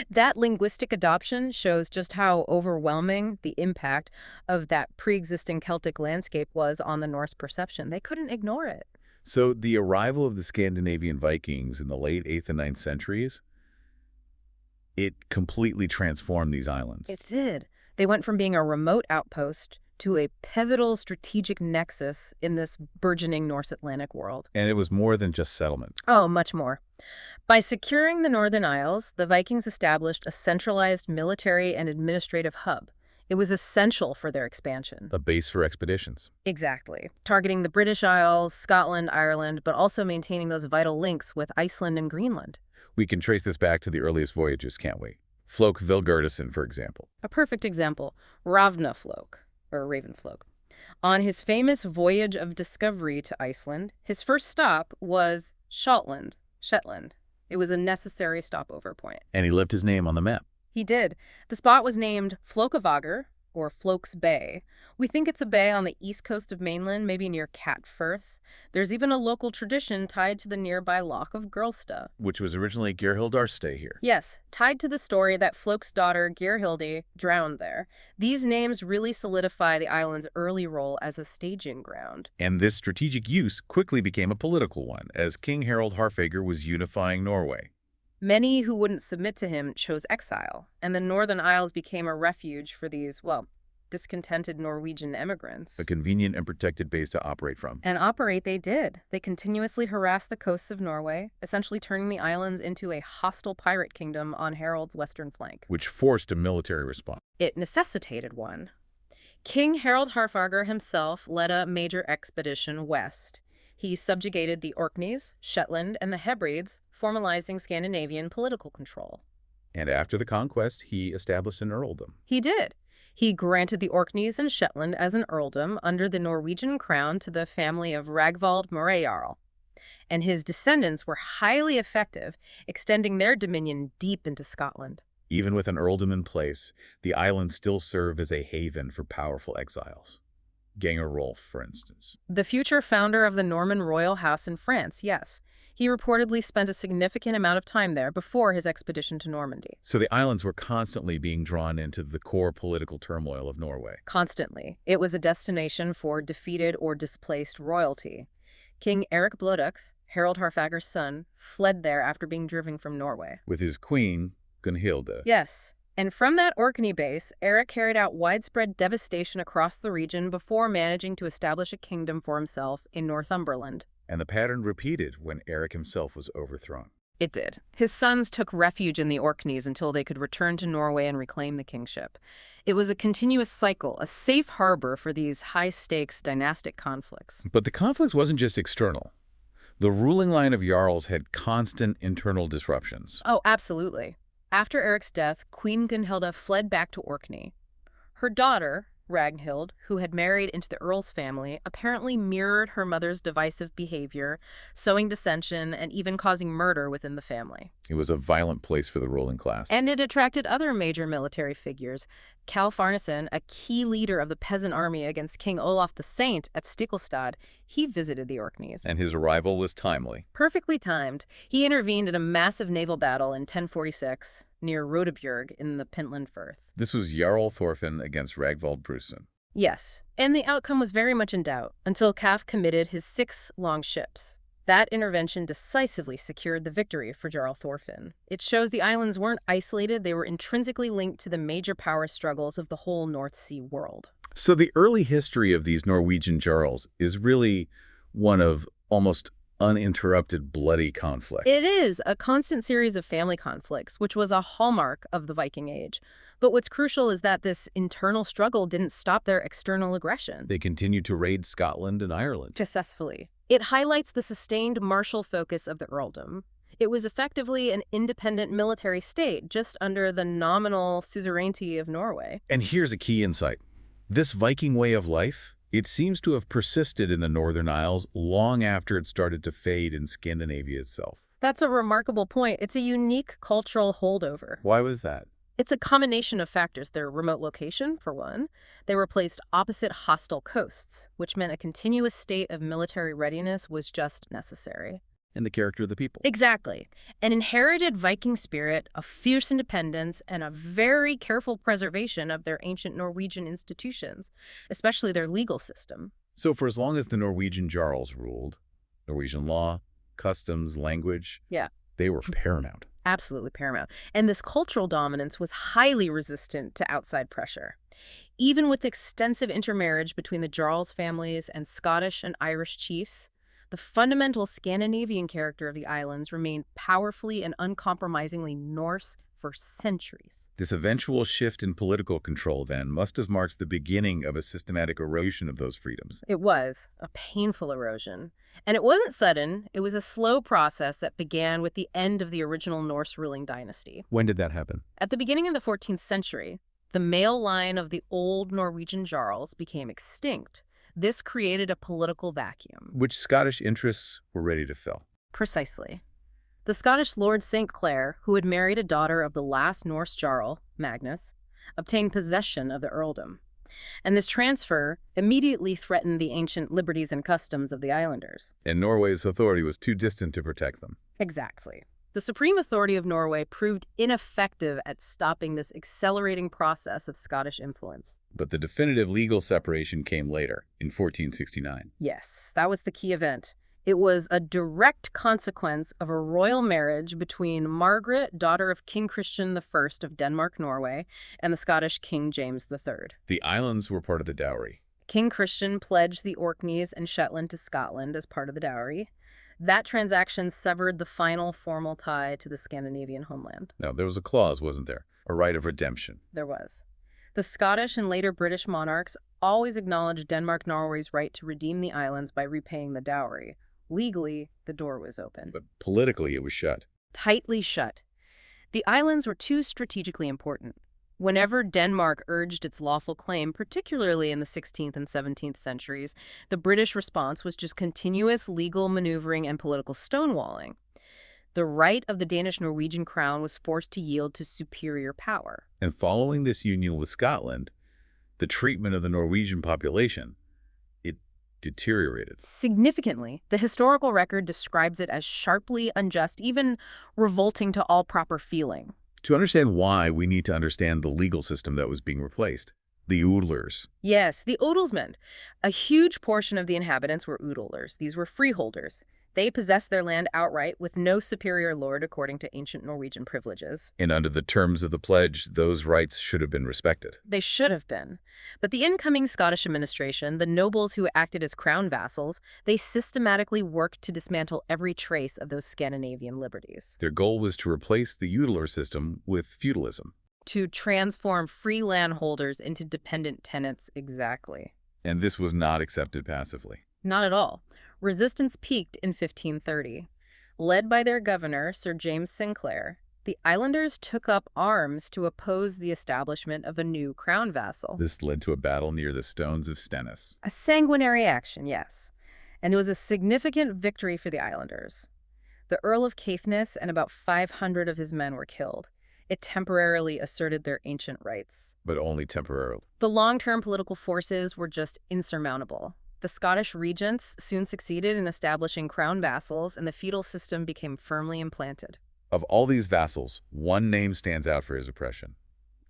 That linguistic adoption shows just how overwhelming the impact of that pre-existing Celtic landscape was on the Norse perception. They couldn't ignore it. So the arrival of the Scandinavian Vikings in the late 8th and 9th centuries, it completely transformed these islands. It did. They went from being a remote outpost to a pivotal strategic nexus in this burgeoning North Atlantic world. And it was more than just settlement. Oh, much more. By securing the Northern Isles, the Vikings established a centralized military and administrative hub. It was essential for their expansion. A base for expeditions. Exactly. Targeting the British Isles, Scotland, Ireland, but also maintaining those vital links with Iceland and Greenland. We can trace this back to the earliest voyages, can't we? Floke Vilgerdason, for example. A perfect example, Ravnaflok, or Ravenflok. On his famous voyage of discovery to Iceland, his first stop was Shetland. It was a necessary stopover point. And he left his name on the map. He did. The spot was named Flokavagar, or Floke's Bay. We think it's a bay on the east coast of mainland, maybe near Cat Firth. There's even a local tradition tied to the nearby Loch of Gurlsta. Which was originally Geirhildar's stay here. Yes, tied to the story that Floke's daughter, Geirhildi, drowned there. These names really solidify the island's early role as a staging ground. And this strategic use quickly became a political one, as King Harald Harfager was unifying Norway. Many who wouldn't submit to him chose exile, and the Northern Isles became a refuge for these, well, discontented Norwegian emigrants. A convenient and protected base to operate from. And operate they did. They continuously harassed the coasts of Norway, essentially turning the islands into a hostile pirate kingdom on Harald's western flank. Which forced a military response. It necessitated one. King Harald Harfager himself led a major expedition west. He subjugated the Orkneys, Shetland, and the Hebrides, formalizing Scandinavian political control. And after the conquest, he established an earldom. He did. He granted the Orkneys and Shetland as an earldom under the Norwegian crown to the family of Ragvald Morejarl. And his descendants were highly effective, extending their dominion deep into Scotland. Even with an earldom in place, the islands still serve as a haven for powerful exiles. Ganger Rolf, for instance. The future founder of the Norman royal house in France, yes. He reportedly spent a significant amount of time there before his expedition to Normandy. So the islands were constantly being drawn into the core political turmoil of Norway. Constantly. It was a destination for defeated or displaced royalty. King Erik Blodux, Harald Harfager's son, fled there after being driven from Norway. With his queen, Gunhilde. Yes. And from that Orkney base, Erik carried out widespread devastation across the region before managing to establish a kingdom for himself in Northumberland. And the pattern repeated when Erik himself was overthrown. It did. His sons took refuge in the Orkneys until they could return to Norway and reclaim the kingship. It was a continuous cycle, a safe harbor for these high-stakes dynastic conflicts. But the conflict wasn't just external. The ruling line of Jarls had constant internal disruptions. Oh, absolutely. After Eric's death, Queen Gunhilda fled back to Orkney. Her daughter, Ragnhild, who had married into the Earl's family, apparently mirrored her mother's divisive behavior, sowing dissension and even causing murder within the family. It was a violent place for the ruling class. And it attracted other major military figures. Cal Farnason, a key leader of the peasant army against King Olaf the Saint at Stiklestad, he visited the Orkneys. And his arrival was timely. Perfectly timed. He intervened in a massive naval battle in 1046 near Rotebjerg in the Pentland Firth. This was Jarl Thorfinn against Ragnvald Brusen. Yes, and the outcome was very much in doubt until Calf committed his 6 long ships. That intervention decisively secured the victory for Jarl Thorfinn. It shows the islands weren't isolated, they were intrinsically linked to the major power struggles of the whole North Sea world. So the early history of these Norwegian Jarls is really one of almost uninterrupted bloody conflict. It is a constant series of family conflicts, which was a hallmark of the Viking Age. But what's crucial is that this internal struggle didn't stop their external aggression. They continued to raid Scotland and Ireland. Successfully. It highlights the sustained martial focus of the earldom. It was effectively an independent military state, just under the nominal suzerainty of Norway. And here's a key insight. This Viking way of life, it seems to have persisted in the Northern Isles long after it started to fade in Scandinavia itself. That's a remarkable point. It's a unique cultural holdover. Why was that? It's a combination of factors. Their remote location, for one. They were placed opposite hostile coasts, which meant a continuous state of military readiness was just necessary. And the character of the people. Exactly. An inherited Viking spirit, a fierce independence, and a very careful preservation of their ancient Norwegian institutions, especially their legal system. So for as long as the Norwegian Jarls ruled, Norwegian law, customs, language, they were paramount. Absolutely paramount. And this cultural dominance was highly resistant to outside pressure. Even with extensive intermarriage between the Jarls families and Scottish and Irish chiefs, the fundamental Scandinavian character of the islands remained powerfully and uncompromisingly Norse for centuries. This eventual shift in political control, then, must have marked the beginning of a systematic erosion of those freedoms. It was a painful erosion. And it wasn't sudden. It was a slow process that began with the end of the original Norse ruling dynasty. When did that happen? At the beginning of the 14th century, the male line of the old Norwegian Jarls became extinct. This created a political vacuum. Which Scottish interests were ready to fill. Precisely. The Scottish Lord St. Clair, who had married a daughter of the last Norse Jarl, Magnus, obtained possession of the earldom. And this transfer immediately threatened the ancient liberties and customs of the islanders. And Norway's authority was too distant to protect them. Exactly. The supreme authority of Norway proved ineffective at stopping this accelerating process of Scottish influence. But the definitive legal separation came later, in 1469. Yes, that was the key event. It was a direct consequence of a royal marriage between Margaret, daughter of King Christian I of Denmark-Norway, and the Scottish King James III. The islands were part of the dowry. King Christian pledged the Orkneys and Shetland to Scotland as part of the dowry. That transaction severed the final formal tie to the Scandinavian homeland. Now, there was a clause, wasn't there? A right of redemption. There was. The Scottish and later British monarchs always acknowledged Denmark-Norway's right to redeem the islands by repaying the dowry. Legally, the door was open. But politically, it was shut. Tightly shut. The islands were too strategically important. Whenever Denmark urged its lawful claim, particularly in the 16th and 17th centuries, the British response was just continuous legal maneuvering and political stonewalling. The right of the Danish-Norwegian crown was forced to yield to superior power. And following this union with Scotland, the treatment of the Norwegian population, it deteriorated. Significantly, the historical record describes it as sharply unjust, even revolting to all proper feeling. To understand why, we need to understand the legal system that was being replaced. The oodlers. Yes, the odelsmen. A huge portion of the inhabitants were oodlers. These were freeholders. They possessed their land outright with no superior lord according to ancient Norwegian privileges. And under the terms of the pledge, those rights should have been respected. They should have been. But the incoming Scottish administration, the nobles who acted as crown vassals, they systematically worked to dismantle every trace of those Scandinavian liberties. Their goal was to replace the feudal system with feudalism. To transform free landholders into dependent tenants, exactly. And this was not accepted passively. Not at all. Resistance peaked in 1530. Led by their governor, Sir James Sinclair, the islanders took up arms to oppose the establishment of a new crown vassal. This led to a battle near the Stones of Stennis. A sanguinary action, yes. And it was a significant victory for the islanders. The Earl of Caithness and about 500 of his men were killed. It temporarily asserted their ancient rights. But only temporarily. The long-term political forces were just insurmountable. The Scottish regents soon succeeded in establishing crown vassals, and the feudal system became firmly implanted. Of all these vassals, one name stands out for his oppression: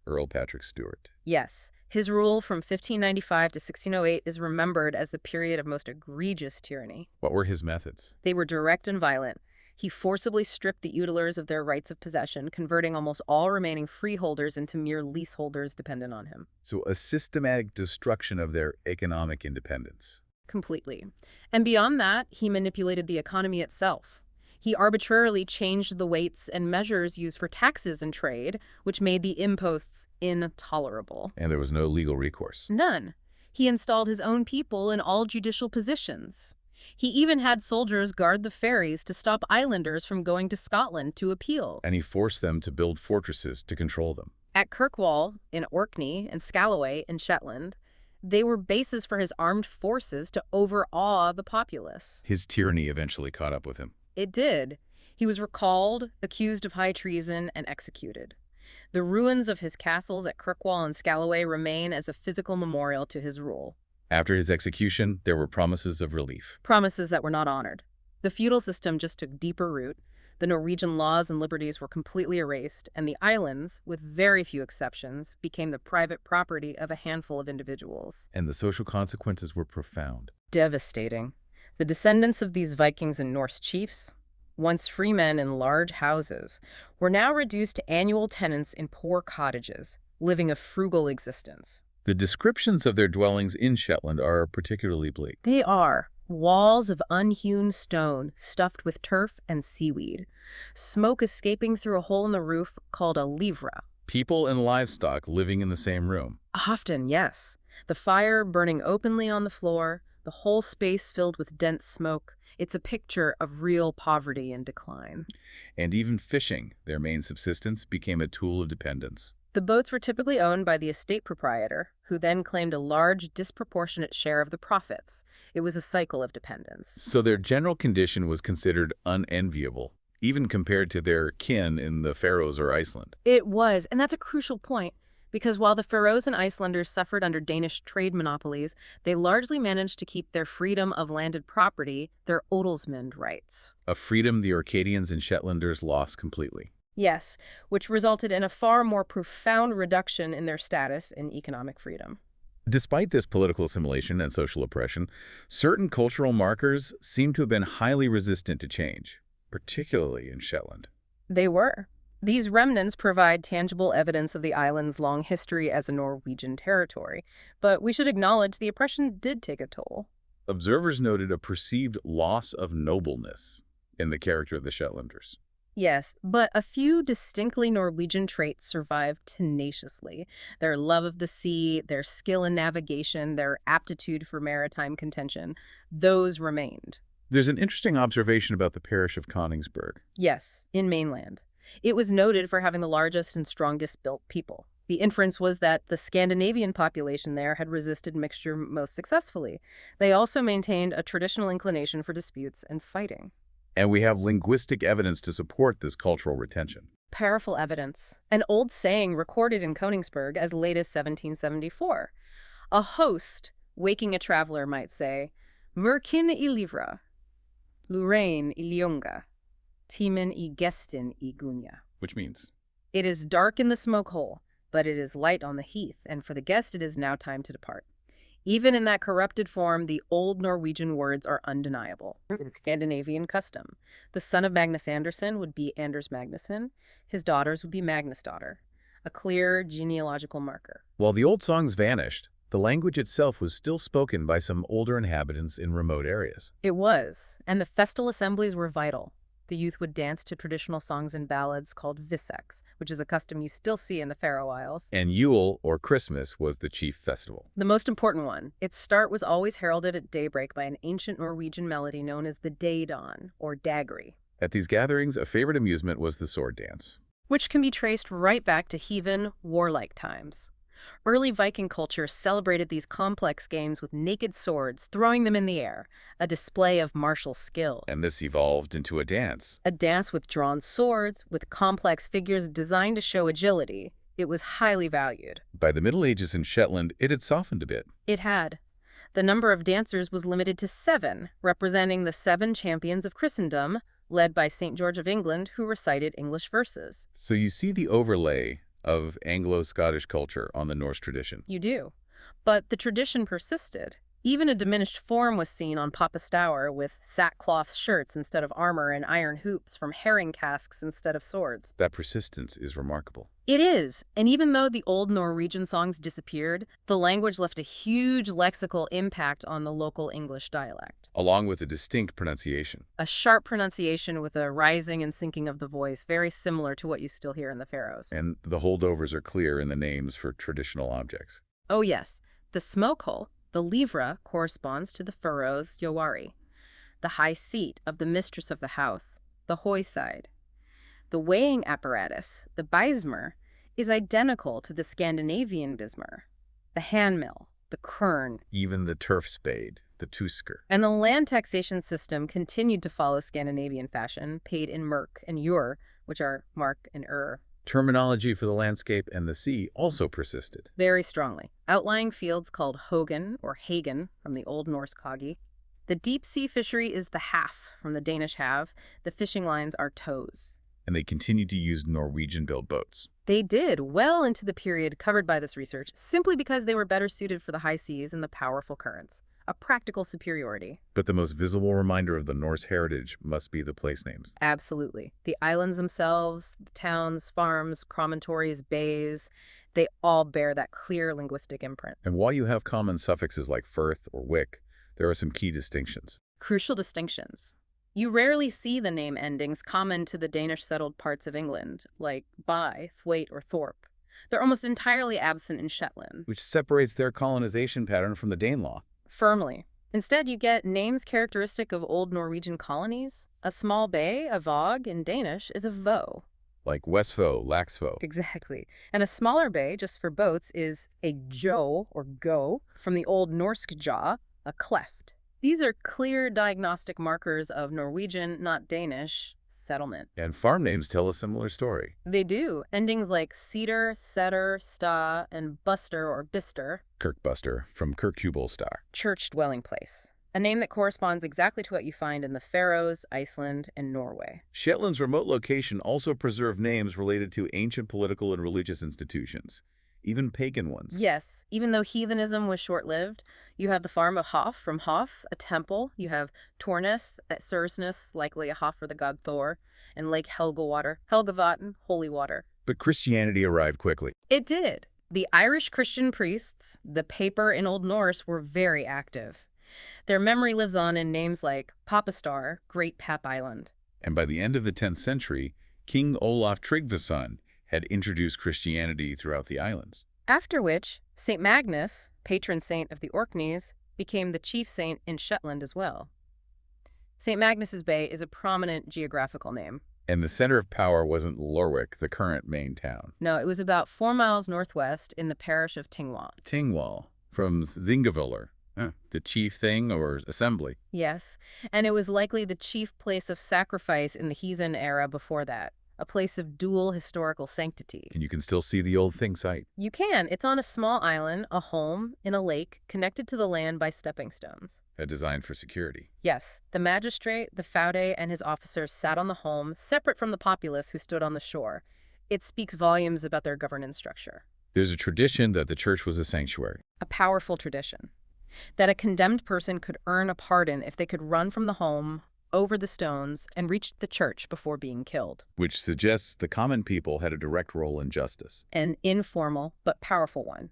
Earl Patrick Stewart. Yes, his rule from 1595 to 1608 is remembered as the period of most egregious tyranny. What were his methods? They were direct and violent. He forcibly stripped the utilers of their rights of possession, converting almost all remaining freeholders into mere leaseholders dependent on him. So a systematic destruction of their economic independence. Completely. And beyond that, he manipulated the economy itself. He arbitrarily changed the weights and measures used for taxes and trade, which made the imposts intolerable. And there was no legal recourse. None. He installed his own people in all judicial positions. He even had soldiers guard the ferries to stop islanders from going to Scotland to appeal. And he forced them to build fortresses to control them. At Kirkwall, in Orkney, and Scalloway, in Shetland, they were bases for his armed forces to overawe the populace. His tyranny eventually caught up with him. It did. He was recalled, accused of high treason, and executed. The ruins of his castles at Kirkwall and Scalloway remain as a physical memorial to his rule. After his execution, there were promises of relief. Promises that were not honored. The feudal system just took deeper root. The Norwegian laws and liberties were completely erased, and the islands, with very few exceptions, became the private property of a handful of individuals. And the social consequences were profound. Devastating. The descendants of these Vikings and Norse chiefs, once free men in large houses, were now reduced to annual tenants in poor cottages, living a frugal existence. The descriptions of their dwellings in Shetland are particularly bleak. They are walls of unhewn stone stuffed with turf and seaweed, smoke escaping through a hole in the roof called a livra. People and livestock living in the same room. Often, yes. The fire burning openly on the floor, the whole space filled with dense smoke. It's a picture of real poverty and decline. And even fishing, their main subsistence, became a tool of dependence. The boats were typically owned by the estate proprietor, who then claimed a large, disproportionate share of the profits. It was a cycle of dependence. So their general condition was considered unenviable, even compared to their kin in the Faroes or Iceland. It was, and that's a crucial point, because while the Faroes and Icelanders suffered under Danish trade monopolies, they largely managed to keep their freedom of landed property, their odelsmend rights. A freedom the Orcadians and Shetlanders lost completely. Yes, which resulted in a far more profound reduction in their status in economic freedom. Despite this political assimilation and social oppression, certain cultural markers seem to have been highly resistant to change, particularly in Shetland. They were. These remnants provide tangible evidence of the island's long history as a Norwegian territory, but we should acknowledge the oppression did take a toll. Observers noted a perceived loss of nobleness in the character of the Shetlanders. Yes, but a few distinctly Norwegian traits survived tenaciously. Their love of the sea, their skill in navigation, their aptitude for maritime contention, those remained. There's an interesting observation about the parish of Koningsberg. Yes, in mainland. It was noted for having the largest and strongest built people. The inference was that the Scandinavian population there had resisted mixture most successfully. They also maintained a traditional inclination for disputes and fighting. And we have linguistic evidence to support this cultural retention. Powerful evidence. An old saying recorded in Koningsberg as late as 1774. A host, waking a traveler, might say, Murkin I livra, Lurain I ljunga, Timen I gestin I gunja. Which means? It is dark in the smoke hole, but it is light on the heath, and for the guest it is now time to depart. Even in that corrupted form, the old Norwegian words are undeniable. Scandinavian custom. The son of Magnus Andersson would be Anders Magnusson. His daughters would be Magnus-daughter. A clear genealogical marker. While the old songs vanished, the language itself was still spoken by some older inhabitants in remote areas. It was, and the festal assemblies were vital. The youth would dance to traditional songs and ballads called visaks, which is a custom you still see in the Faroe Isles. And Yule, or Christmas, was the chief festival. The most important one. Its start was always heralded at daybreak by an ancient Norwegian melody known as the day dawn, or daggery. At these gatherings, a favorite amusement was the sword dance, Which can be traced right back to heathen, warlike times. Early Viking culture celebrated these complex games with naked swords, throwing them in the air, a display of martial skill. and this evolved into a dance. A dance with drawn swords, with complex figures designed to show agility. It was highly valued. By the Middle Ages in Shetland, it had softened a bit. It had. The number of dancers was limited to 7, representing the 7 champions of Christendom, led by St. George of England, who recited English verses. So you see the overlay of Anglo-Scottish culture on the Norse tradition. You do. But the tradition persisted. Even a diminished form was seen on Papastour with sackcloth shirts instead of armor and iron hoops from herring casks instead of swords. That persistence is remarkable. It is, and even though the old Norwegian songs disappeared, the language left a huge lexical impact on the local English dialect. Along with a distinct pronunciation. A sharp pronunciation with a rising and sinking of the voice, very similar to what you still hear in the Faroes. And the holdovers are clear in the names for traditional objects. Oh yes, the smoke hole, the livra, corresponds to the Faroes' Jawari, the high seat of the mistress of the house, the hoyside. The weighing apparatus, the beismer, is identical to the Scandinavian bismer, the handmill, the quern. Even the turf spade, the tusker. And the land taxation system continued to follow Scandinavian fashion, paid in merk and ur, which are mark and Terminology for the landscape and the sea also persisted. very strongly. Outlying fields called hogan or hagen from the Old Norse kagi. The deep sea fishery is the half from the Danish have. The fishing lines are toes. And they continued to use Norwegian-built boats. They did well into the period covered by this research simply because they were better suited for the high seas and the powerful currents. A practical superiority. But the most visible reminder of the Norse heritage must be the place names. Absolutely. The islands themselves, the towns, farms, promontories, bays, they all bear that clear linguistic imprint. And while you have common suffixes like firth or wick, there are some key distinctions. Crucial distinctions. You rarely see the name endings common to the Danish-settled parts of England, like by, thwaite, or thorpe. They're almost entirely absent in Shetland. Which separates their colonization pattern from the Danelaw. Firmly. Instead, you get names characteristic of old Norwegian colonies. A small bay, a våg, in Danish, is a vo. Like Westfo, Laxfo. Exactly. And a smaller bay, just for boats, is a jo, or go, from the Old Norse jaw, a cleft. These are clear diagnostic markers of Norwegian, not Danish, settlement. And farm names tell a similar story. They do. Endings like cedar, setter, sta, and buster or bister, Kirkbuster, from Kirkjubelstar. church dwelling place. A name that corresponds exactly to what you find in the Faroes, Iceland, and Norway. Shetland's remote location also preserved names related to ancient political and religious institutions, even pagan ones. Yes, even though heathenism was short-lived, you have the farm of Hof from Hof, a temple. You have Tornes at Sursnes, likely a Hof for the god Thor, and Lake Helgewater, Helgevatn, holy water. But Christianity arrived quickly. It did. The Irish Christian priests, the paper in Old Norse, were very active. Their memory lives on in names like Papastour, Great Pap Island. And by the end of the 10th century, King Olaf Tryggvason had introduced Christianity throughout the islands. After which, St. Magnus, patron saint of the Orkneys, became the chief saint in Shetland as well. St. Magnus's Bay is a prominent geographical name. And the center of power wasn't Lorwick, the current main town. No, it was about 4 miles northwest in the parish of Tingwall. Tingwall, from Thingvellir, the chief thing or assembly. Yes, and it was likely the chief place of sacrifice in the heathen era before that, a place of dual historical sanctity. And you can still see the old thing site. You can. It's on a small island, a holm, in a lake, connected to the land by stepping stones. Designed for security. Yes, the magistrate, the faude, and his officers sat on the holm, separate from the populace who stood on the shore. It speaks volumes about their governance structure. There's a tradition that the church was a sanctuary. A powerful tradition. that a condemned person could earn a pardon if they could run from the home, over the stones, and reach the church before being killed. Which suggests the common people had a direct role in justice. An informal but powerful one.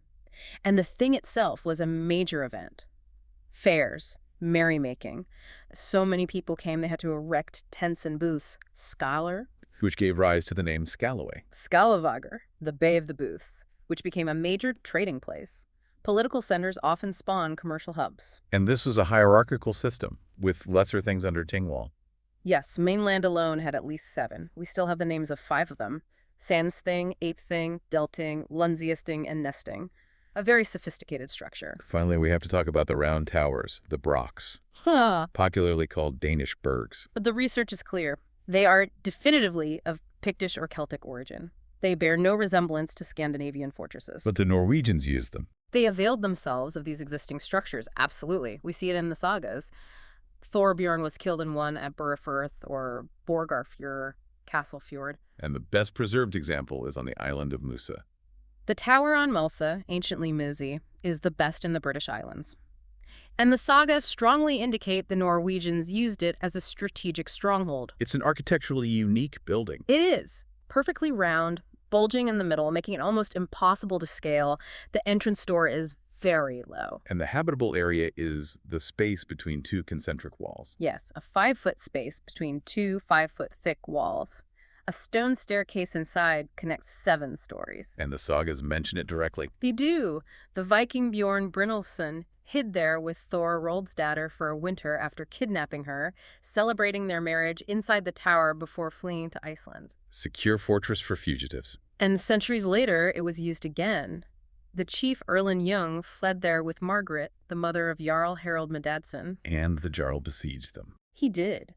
And the thing itself was a major event. Fairs, merrymaking. So many people came they had to erect tents and booths. Skálar, Which gave rise to the name Scalloway. Skálavagr, the Bay of the Booths, which became a major trading place. Political centers often spawn commercial hubs. And this was a hierarchical system, with lesser things under Tingwall. Yes, mainland alone had at least 7. We still have the names of 5 of them. Samsthing, Eighthing, Delting, Lunziasting, and Nesting. A very sophisticated structure. Finally, we have to talk about the round towers, the brocks, popularly called Danish burgs. But the research is clear. They are definitively of Pictish or Celtic origin. They bear no resemblance to Scandinavian fortresses. But the Norwegians used them. They availed themselves of these existing structures, absolutely. We see it in the sagas. Thorbjorn was killed in one at Burfirth or Borgarfjord, Castlefjord. And the best preserved example is on the island of Musa. The tower on Mulsa, anciently Musi, is the best in the British Islands. And the sagas strongly indicate the Norwegians used it as a strategic stronghold. It's an architecturally unique building. It is. Perfectly round, bulging in the middle, making it almost impossible to scale. The entrance door is very low. And the habitable area is the space between 2 concentric walls. Yes, a 5-foot space between 2 5-foot thick walls. A stone staircase inside connects 7 stories. And the sagas mention it directly. They do. The Viking Bjorn Brynjolfsson hid there with Thor Roldsdatter for a winter after kidnapping her, celebrating their marriage inside the tower before fleeing to Iceland. Secure fortress for fugitives. And centuries later, it was used again. The chief Erlend Young fled there with Margaret, the mother of Jarl Harald Medadson. And the Jarl besieged them. He did.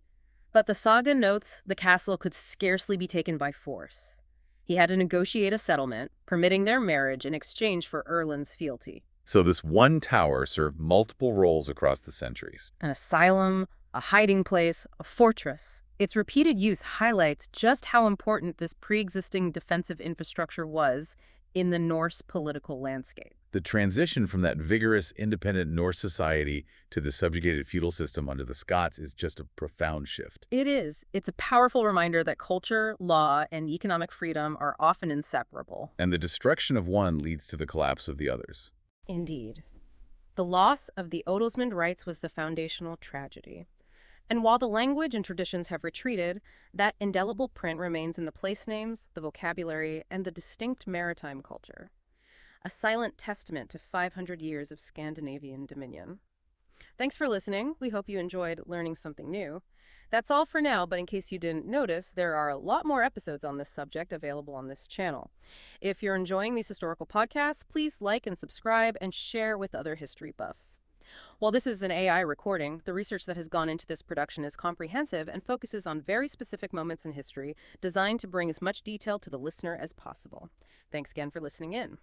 But the saga notes the castle could scarcely be taken by force. He had to negotiate a settlement, permitting their marriage in exchange for Erlend's fealty. So this one tower served multiple roles across the centuries. An asylum, a hiding place, a fortress. Its repeated use highlights just how important this pre-existing defensive infrastructure was in the Norse political landscape. The transition from that vigorous, independent Norse society to the subjugated feudal system under the Scots is just a profound shift. It is. It's a powerful reminder that culture, law, and economic freedom are often inseparable. And the destruction of one leads to the collapse of the others. Indeed. The loss of the Odelsmund rights was the foundational tragedy. And while the language and traditions have retreated, that indelible print remains in the place names, the vocabulary, and the distinct maritime culture. A silent testament to 500 years of Scandinavian dominion. Thanks for listening. We hope you enjoyed learning something new. That's all for now, but in case you didn't notice, there are a lot more episodes on this subject available on this channel. If you're enjoying these historical podcasts, please like and subscribe and share with other history buffs. While this is an AI recording, the research that has gone into this production is comprehensive and focuses on very specific moments in history, designed to bring as much detail to the listener as possible. Thanks again for listening in.